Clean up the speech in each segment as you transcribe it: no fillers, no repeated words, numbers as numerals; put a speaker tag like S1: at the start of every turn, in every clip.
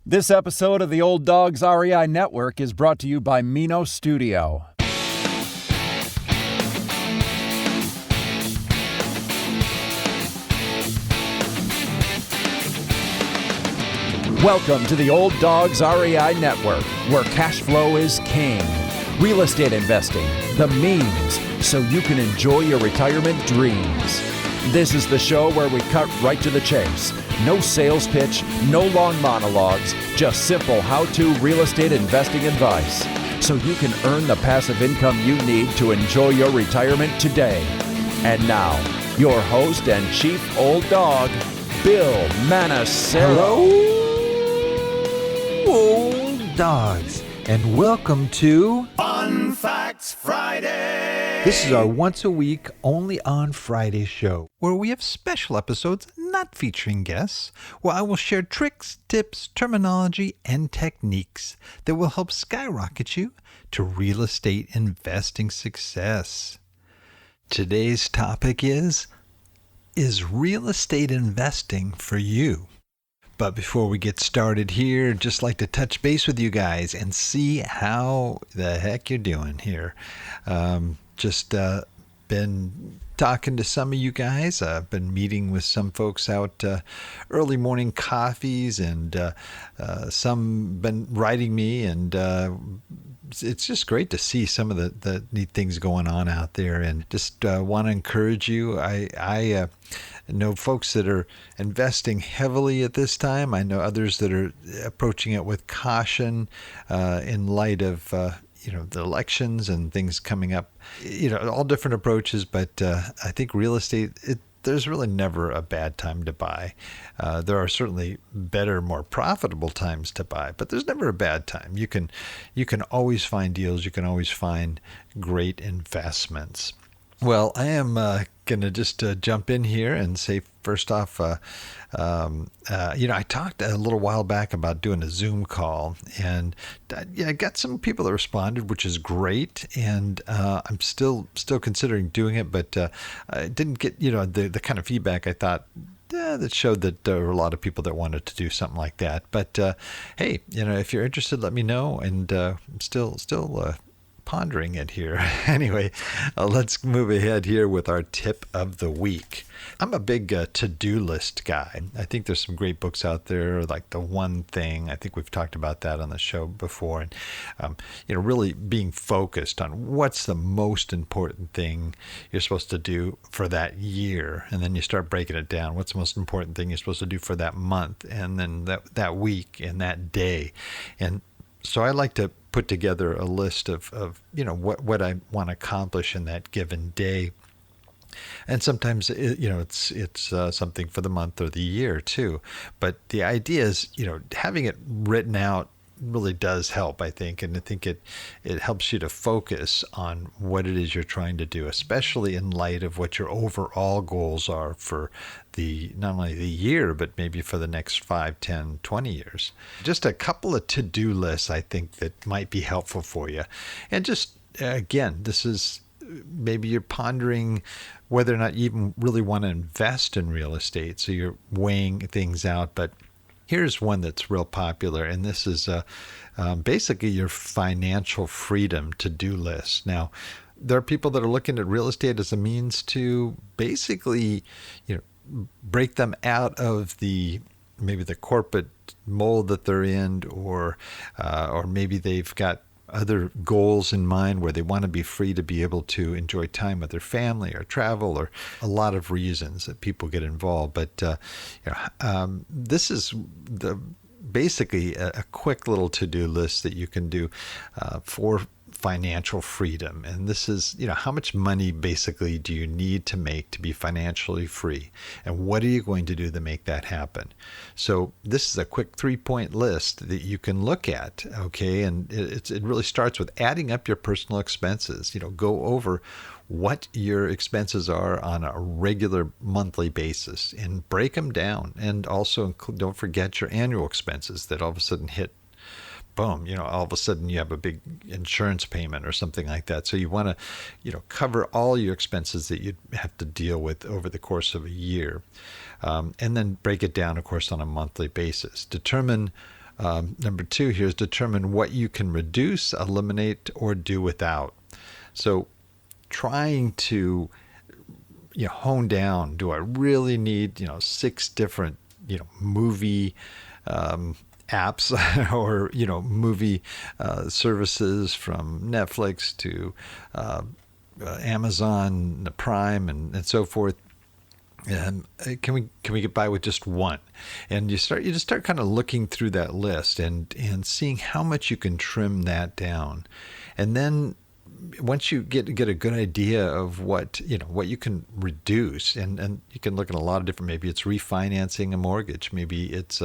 S1: This episode of the Old Dogs REI Network is brought to you by Mino Studio. Welcome to the Old Dogs REI Network, where cash flow is king. Real estate investing, the means, so you can enjoy your retirement dreams. This is the show where we cut right to the chase. No sales pitch, no long monologues, just simple how-to real estate investing advice, so you can earn the passive income you need to enjoy your retirement today. And now, your host and chief old dog, Bill Manassero.
S2: Hello, old dogs, and welcome to
S3: Fun Facts Friday.
S2: This is our once-a-week, only on Friday show, where we have special episodes not featuring guests, where I will share tricks, tips, terminology, and techniques that will help skyrocket you to real estate investing success. Today's topic is real estate investing for you? But before we get started here, I'd just like to touch base with you guys and see how the heck you're doing here. Been talking to some of you guys. I've been meeting with some folks out early morning coffees, and some been writing me, and it's just great to see some of the neat things going on out there, and just want to encourage you. I know folks that are investing heavily at this time. I know others that are approaching it with caution in light of the elections and things coming up. All different approaches, but I think real estate, there's really never a bad time to buy. There are certainly better, more profitable times to buy, but there's never a bad time. You can always find deals. You can always find great investments. Well, I am going to just jump in here and say, first off, I talked a little while back about doing a Zoom call, and I got some people that responded, which is great, and I'm still considering doing it, but I didn't get the kind of feedback I thought that showed that there were a lot of people that wanted to do something like that. But hey, if you're interested, let me know, and I'm still pondering it here. Anyway, let's move ahead here with our tip of the week. I'm a big to-do list guy. I think there's some great books out there, like The One Thing. I think we've talked about that on the show before. And, really being focused on what's the most important thing you're supposed to do for that year. And then you start breaking it down. What's the most important thing you're supposed to do for that month, and then that week and that day. And so I like to put together a list of what I want to accomplish in that given day. And sometimes it's something for the month or the year too. But the idea is, having it written out really does help, I think. And I think it helps you to focus on what it is you're trying to do, especially in light of what your overall goals are for not only the year, but maybe for the next 5, 10, 20 years. Just a couple of to-do lists, I think, that might be helpful for you. And just, again, this is maybe you're pondering whether or not you even really want to invest in real estate. So you're weighing things out. But here's one that's real popular, and this is basically your financial freedom to-do list. Now, there are people that are looking at real estate as a means to basically, break them out of maybe the corporate mold that they're in, or maybe they've got other goals in mind where they want to be free to be able to enjoy time with their family or travel, or a lot of reasons that people get involved. But this is basically a quick little to-do list that you can do for financial freedom. And this is, how much money basically do you need to make to be financially free? And what are you going to do to make that happen? So this is a quick 3-point list that you can look at, okay? And it really starts with adding up your personal expenses. Go over what your expenses are on a regular monthly basis and break them down. And also don't forget your annual expenses that all of a sudden hit boom, all of a sudden you have a big insurance payment or something like that. So you want to, cover all your expenses that you have to deal with over the course of a year. And then break it down, of course, on a monthly basis. Determine Number 2 here is determine what you can reduce, eliminate, or do without. So trying to hone down, do I really need 6 different movie apps or movie services from Netflix to Amazon Prime and so forth. And can we get by with just one? And you just start kind of looking through that list and seeing how much you can trim that down. And then once you get a good idea of what you can reduce, and you can look at a lot of different, maybe it's refinancing a mortgage, maybe it's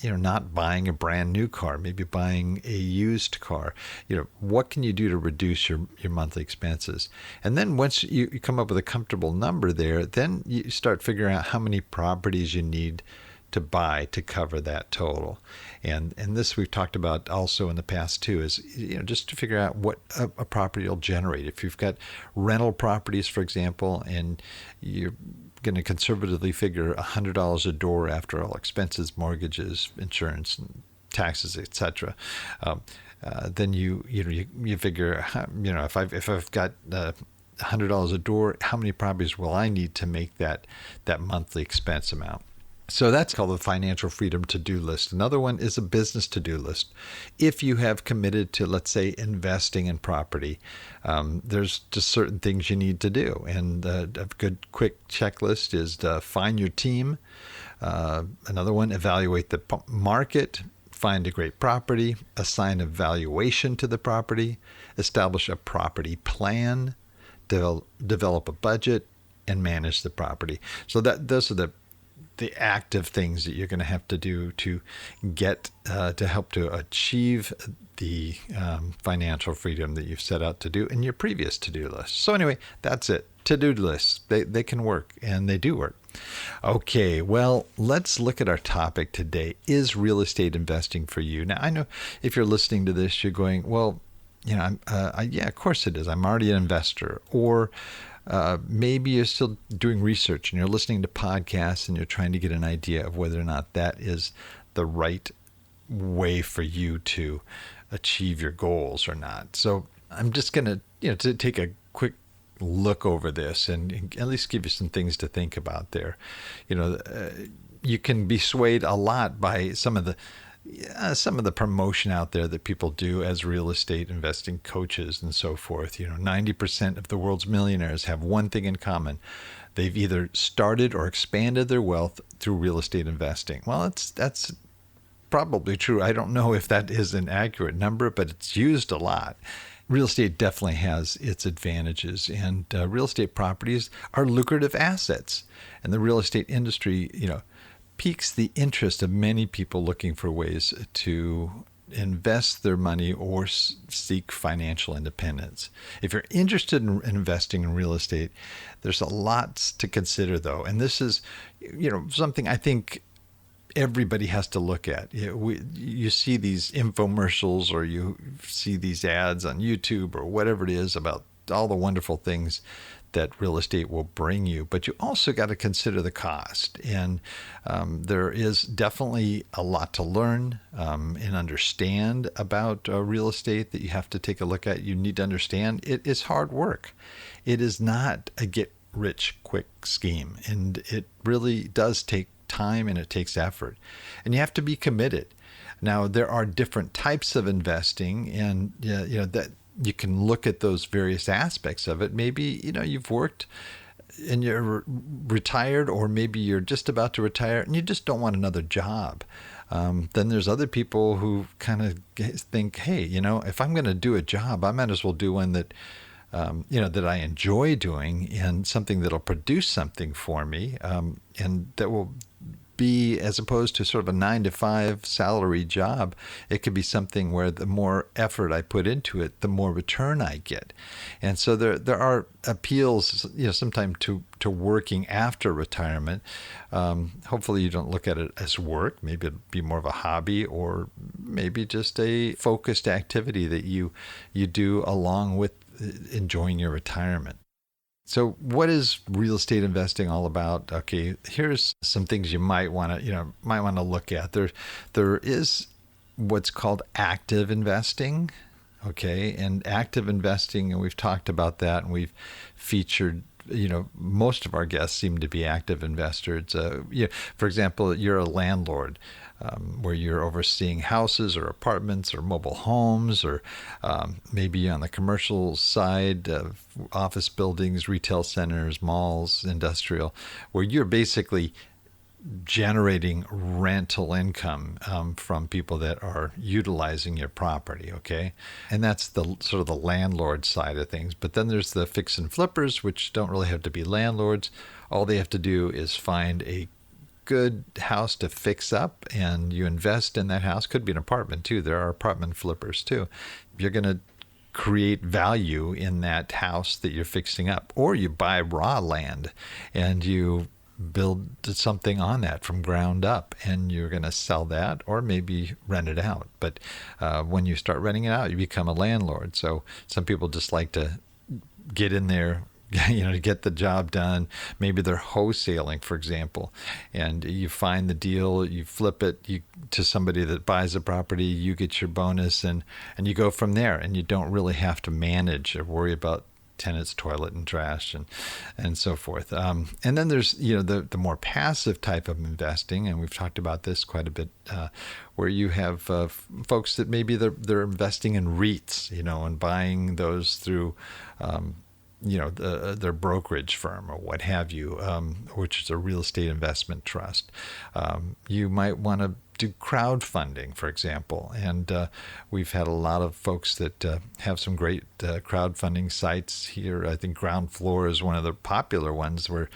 S2: not buying a brand new car, maybe buying a used car. What can you do to reduce your monthly expenses? And then once you come up with a comfortable number there, then you start figuring out how many properties you need to buy to cover that total. And this we've talked about also in the past too, is just to figure out what a property will generate. If you've got rental properties, for example, and you're going to conservatively figure $100 a door after all expenses, mortgages, insurance, and taxes, etc. Then you figure, if I've got $100 a door, how many properties will I need to make that monthly expense amount? So that's called the financial freedom to-do list. Another one is a business to-do list. If you have committed to, let's say, investing in property, there's just certain things you need to do. And a good quick checklist is to find your team. Another one, evaluate the market, find a great property, assign a valuation to the property, establish a property plan, develop a budget, and manage the property. So those are the active things that you're going to have to do to get to help to achieve the financial freedom that you've set out to do in your previous to-do list. So anyway, that's it. To-do lists, they can work, and they do work. Okay, well, let's look at our topic today. Is real estate investing for you? Now, I know if you're listening to this, you're going, well, yeah, of course it is. I'm already an investor. Or maybe you're still doing research and you're listening to podcasts and you're trying to get an idea of whether or not that is the right way for you to achieve your goals or not. So I'm just going to take a quick look over this and at least give you some things to think about there. You can be swayed a lot by some of the promotion out there that people do as real estate investing coaches and so forth. 90% of the world's millionaires have one thing in common. They've either started or expanded their wealth through real estate investing. Well, that's probably true. I don't know if that is an accurate number, but it's used a lot. Real estate definitely has its advantages, and real estate properties are lucrative assets. And the real estate industry, piques the interest of many people looking for ways to invest their money or seek financial independence. If you're interested in investing in real estate, there's a lot to consider, though. And this is, something I think everybody has to look at. You see these infomercials or you see these ads on YouTube or whatever it is about all the wonderful things that real estate will bring you, but you also got to consider the cost. And there is definitely a lot to learn and understand about real estate that you have to take a look at. You need to understand it is hard work. It is not a get-rich-quick scheme, and it really does take time and it takes effort, and you have to be committed. Now, there are different types of investing, and that you can look at those various aspects of it. Maybe, you've worked and you're retired, or maybe you're just about to retire and you just don't want another job. Then there's other people who kind of think, hey, if I'm going to do a job, I might as well do one that, that I enjoy doing and something that'll produce something for me, and that will be, as opposed to sort of a 9-to-5 salary job, it could be something where the more effort I put into it, the more return I get. And so there are appeals, sometimes to working after retirement. Hopefully you don't look at it as work. Maybe it'd be more of a hobby, or maybe just a focused activity that you do along with enjoying your retirement. So what is real estate investing all about? Okay, here's some things you might want to look at. There is what's called active investing. Okay, and active investing, and we've talked about that, and we've featured, most of our guests seem to be active investors. For example, you're a landlord, where you're overseeing houses or apartments or mobile homes, or maybe on the commercial side of office buildings, retail centers, malls, industrial, where you're basically generating rental income from people that are utilizing your property. Okay, and that's the sort of the landlord side of things. But then there's the fix and flippers, which don't really have to be landlords. All they have to do is find a good house to fix up, and you invest in that house. Could be an apartment too. There are apartment flippers too. You're going to create value in that house that you're fixing up, or you buy raw land and you build something on that from ground up, and you're going to sell that or maybe rent it out. But when you start renting it out, you become a landlord. So some people just like to get in there, to get the job done. Maybe they're wholesaling, for example, and you find the deal, you flip it to somebody that buys a property, you get your bonus, and you go from there, and you don't really have to manage or worry about tenants, toilet, and trash, and so forth. And then there's the more passive type of investing, and we've talked about this quite a bit, where you have folks that maybe they're investing in REITs, and buying those through their brokerage firm or what have you, which is a real estate investment trust. You might want to do crowdfunding, for example, and we've had a lot of folks that have some great crowdfunding sites here. I think Ground Floor is one of the popular ones, where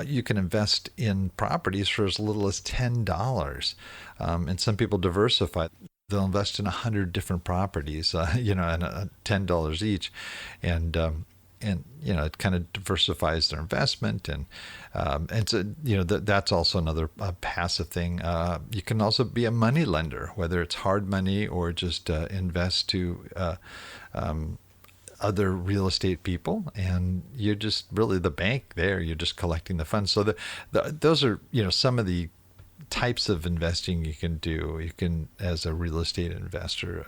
S2: you can invest in properties for as little as $10, and some people diversify. They'll invest in 100 different properties, and $10 each, and it kind of diversifies their investment, and so that's also another passive thing. You can also be a money lender, whether it's hard money or just invest to other real estate people, and you're just really the bank there. You're just collecting the funds. So those are some of the types of investing you can do. You can, as a real estate investor,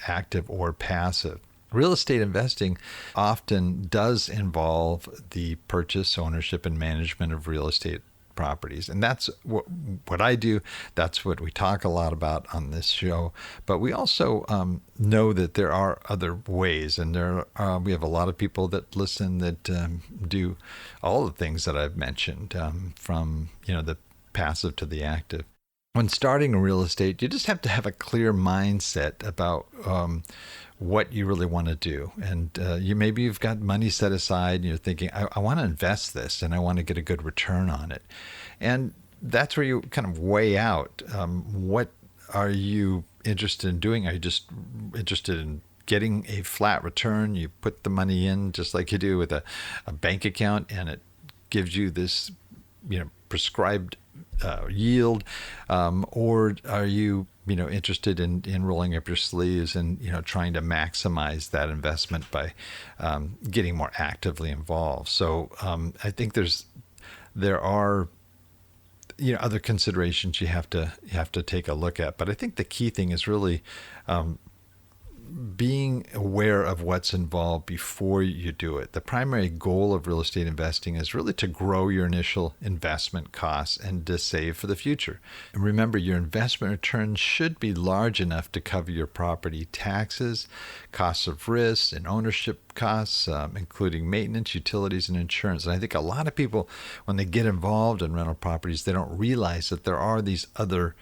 S2: active or passive. Real estate investing often does involve the purchase, ownership, and management of real estate properties. And that's what I do. That's what we talk a lot about on this show. But we also know that there are other ways, and we have a lot of people that listen that do all the things that I've mentioned, from the passive to the active. When starting real estate, you just have to have a clear mindset about what you really want to do. And you've got money set aside, and you're thinking, I want to invest this, and I want to get a good return on it. And that's where you kind of weigh out, what are you interested in doing? Are you just interested in getting a flat return? You put the money in just like you do with a bank account, and it gives you this prescribed yield, or are you interested in rolling up your sleeves and trying to maximize that investment by getting more actively involved? So I think there are other considerations you have to take a look at, but I think the key thing is really being aware of what's involved before you do it. The primary goal of real estate investing is really to grow your initial investment costs and to save for the future. And remember, your investment returns should be large enough to cover your property taxes, costs of risk, and ownership costs, including maintenance, utilities, and insurance. And I think a lot of people, when they get involved in rental properties, they don't realize that there are these other,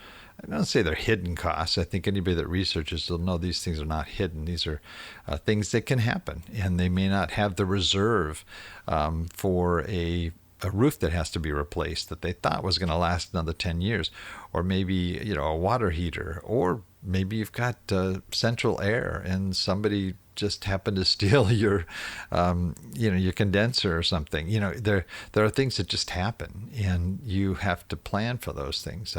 S2: I don't say they're hidden costs. I think anybody that researches will know these things are not hidden. These are things that can happen, and they may not have the reserve for a roof that has to be replaced that they thought was going to last another 10 years, or maybe a water heater, or maybe you've got central air and somebody just happened to steal your your condenser or something. There are things that just happen, and you have to plan for those things.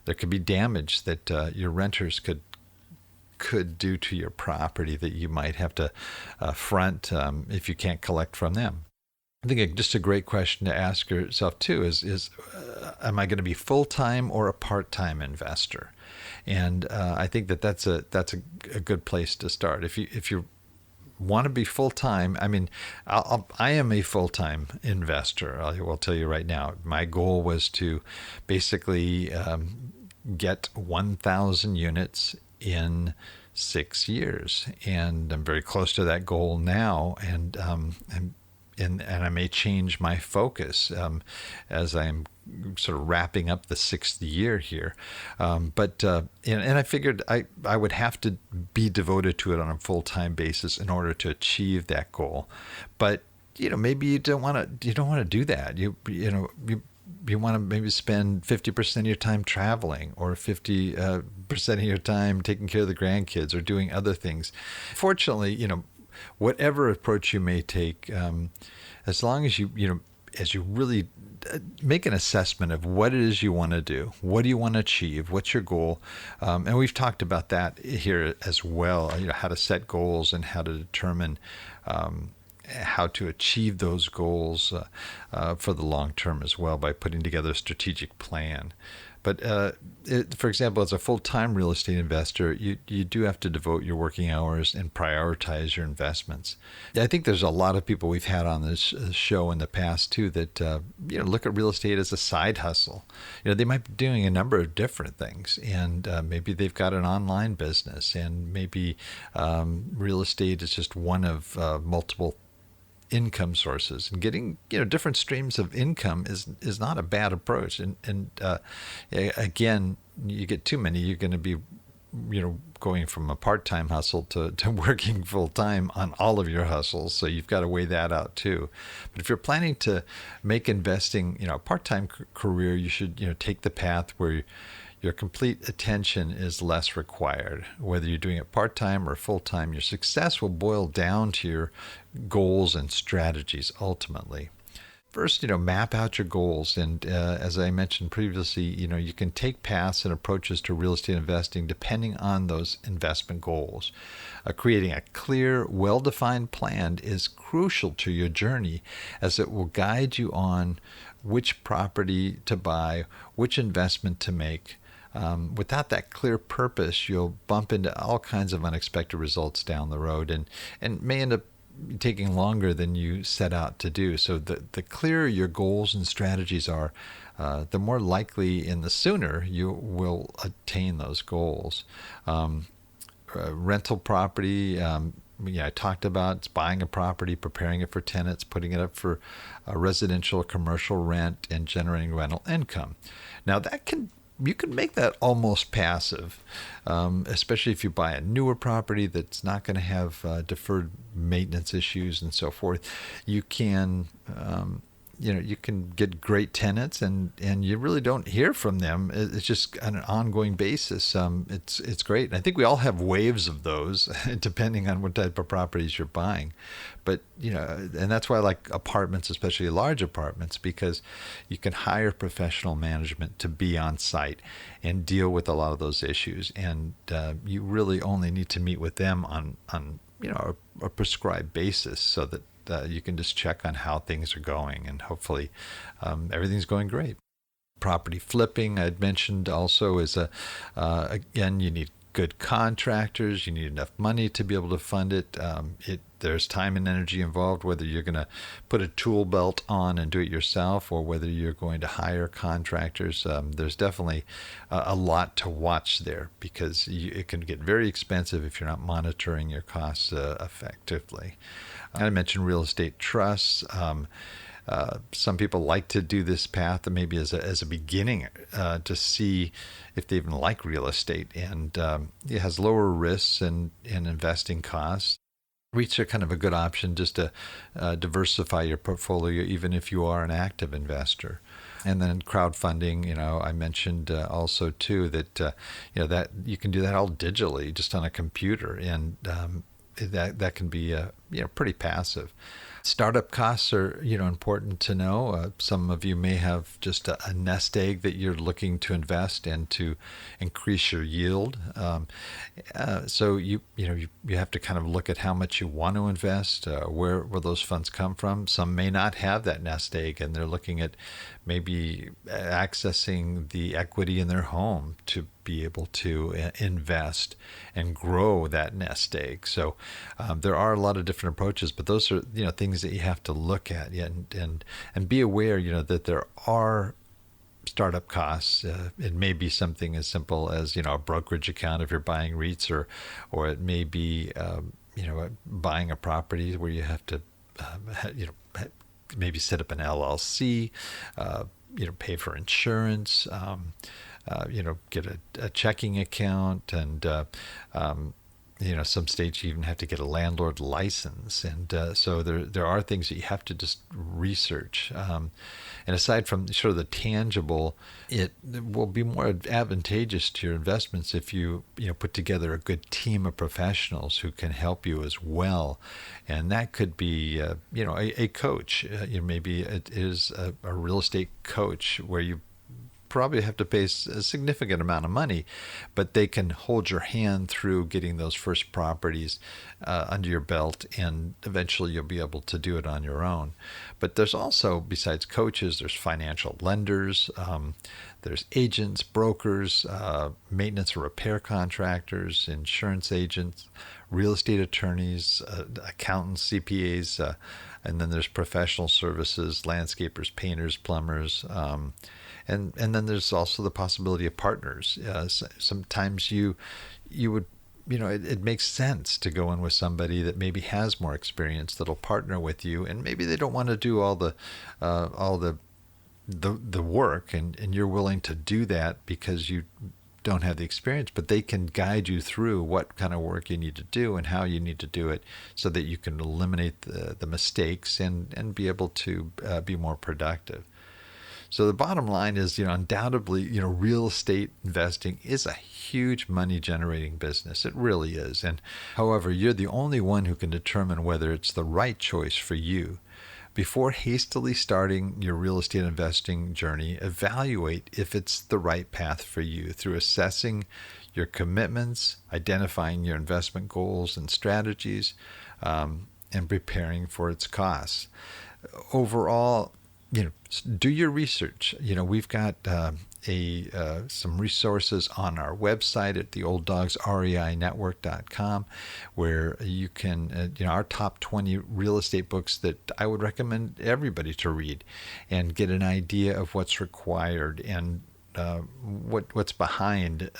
S2: There could be damage that your renters could do to your property that you might have to front if you can't collect from them. I think just a great question to ask yourself too is am I going to be full-time or a part-time investor? And I think that's a good place to start. If you want to be full-time, I mean, I am a full-time investor. I will tell you right now, my goal was to basically get 1,000 units in 6 years, and I'm very close to that goal now. And I may change my focus as I'm sort of wrapping up the 6th year here. But I figured I would have to be devoted to it on a full-time basis in order to achieve that goal. But maybe you don't want to do that. You want to maybe spend 50% of your time traveling, or 50% of your time taking care of the grandkids or doing other things. Fortunately, whatever approach you may take, as long as as you really make an assessment of what it is you want to do, what do you want to achieve, what's your goal, and we've talked about that here as well. How to set goals and how to determine how to achieve those goals for the long term as well, by putting together a strategic plan. But for example, as a full-time real estate investor, you do have to devote your working hours and prioritize your investments. I think there's a lot of people we've had on this show in the past too that look at real estate as a side hustle. They might be doing a number of different things, and maybe they've got an online business, and maybe real estate is just one of multiple income sources, and getting different streams of income is not a bad approach. And again, you get too many, you're going to be going from a part-time hustle to working full-time on all of your hustles. So you've got to weigh that out too. But if you're planning to make investing a part-time career, you should take the path where your complete attention is less required. Whether you're doing it part-time or full-time, your success will boil down to your goals and strategies ultimately. First, map out your goals. And as I mentioned previously, you can take paths and approaches to real estate investing depending on those investment goals. Creating a clear, well-defined plan is crucial to your journey, as it will guide you on which property to buy, which investment to make. Without that clear purpose, you'll bump into all kinds of unexpected results down the road, and may end up taking longer than you set out to do. So the clearer your goals and strategies are, the more likely and the sooner you will attain those goals. Rental property, I talked about, it's buying a property, preparing it for tenants, putting it up for residential or commercial rent, and generating rental income. Now you can make that almost passive, especially if you buy a newer property that's not going to have deferred maintenance issues and so forth. You can, you can get great tenants, and you really don't hear from them. It's just on an ongoing basis. It's great. And I think we all have waves of those, depending on what type of properties you're buying. But and that's why I like apartments, especially large apartments, because you can hire professional management to be on site and deal with a lot of those issues. And you really only need to meet with them on a prescribed basis, so that you can just check on how things are going, and hopefully everything's going great. Property flipping, I'd mentioned also, is again, you need good contractors. You need enough money to be able to fund it. There's time and energy involved, whether you're going to put a tool belt on and do it yourself, or whether you're going to hire contractors. There's definitely a lot to watch there, because it can get very expensive if you're not monitoring your costs effectively. I mentioned real estate trusts. Some people like to do this path maybe as a beginning to see if they even like real estate, and it has lower risks and investing costs. REITs are kind of a good option just to diversify your portfolio, even if you are an active investor. And then crowdfunding, I mentioned also too that that you can do that all digitally, just on a computer, and that can be pretty passive. Startup costs are important to know. Some of you may have just a nest egg that you're looking to invest and to increase your yield. So you have to kind of look at how much you want to invest, where those funds come from. Some may not have that nest egg, and they're looking at maybe accessing the equity in their home to be able to invest and grow that nest egg. So there are a lot of different approaches, but those are things that you have to look at and be aware that there are startup costs. It may be something as simple as a brokerage account if you're buying REITs, or it may be buying a property where you have to maybe set up an LLC, pay for insurance, get a checking account, and some states you even have to get a landlord license, and so there are things that you have to just research. And aside from sort of the tangible, it will be more advantageous to your investments if you put together a good team of professionals who can help you as well. And that could be a coach. Maybe it is a real estate coach where you probably have to pay a significant amount of money, but they can hold your hand through getting those first properties under your belt, and eventually you'll be able to do it on your own. But there's also, besides coaches, there's financial lenders, there's agents, brokers, maintenance or repair contractors, insurance agents, real estate attorneys, accountants, CPAs, and then there's professional services, landscapers, painters, plumbers, and then there's also the possibility of partners. Sometimes you would, it makes sense to go in with somebody that maybe has more experience that'll partner with you, and maybe they don't want to do all the work, and you're willing to do that because you don't have the experience, but they can guide you through what kind of work you need to do and how you need to do it so that you can eliminate the mistakes and be able to be more productive. So the bottom line is, undoubtedly, real estate investing is a huge money generating business. It really is. And however, you're the only one who can determine whether it's the right choice for you. Before hastily starting your real estate investing journey, evaluate if it's the right path for you through assessing your commitments, identifying your investment goals and strategies, and preparing for its costs. Overall, do your research. We've got some resources on our website at theolddogsreinetwork.com, where you can, our top 20 real estate books that I would recommend everybody to read and get an idea of what's required and what's behind,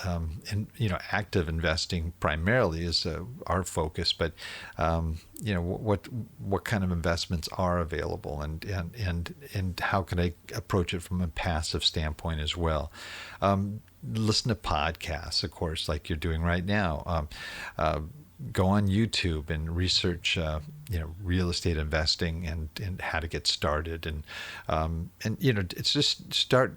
S2: active investing primarily is our focus, but what kind of investments are available, and how can I approach it from a passive standpoint as well. Listen to podcasts, of course, like you're doing right now. Go on YouTube and research, real estate investing and how to get started, and it's just start,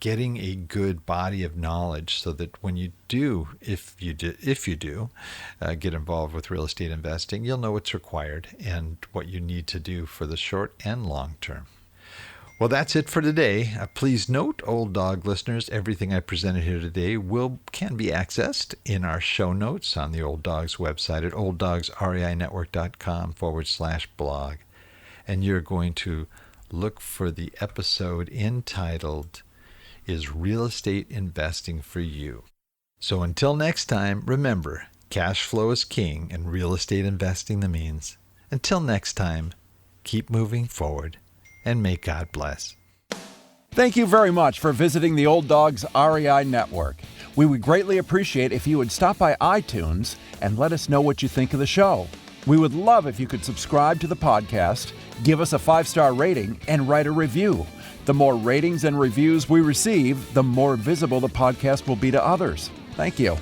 S2: getting a good body of knowledge so that when you do, if you do get involved with real estate investing, you'll know what's required and what you need to do for the short and long term. Well, that's it for today. Please note, Old Dog listeners, everything I presented here today can be accessed in our show notes on the Old Dogs website at olddogsreinetwork.com/blog. And you're going to look for the episode entitled, Is Real Estate Investing for You? So until next time, remember, cash flow is king and real estate investing the means. Until next time, keep moving forward. And may God bless.
S1: Thank you very much for visiting the Old Dogs REI Network. We would greatly appreciate if you would stop by iTunes and let us know what you think of the show. We would love if you could subscribe to the podcast, give us a 5-star rating, and write a review. The more ratings and reviews we receive, the more visible the podcast will be to others. Thank you.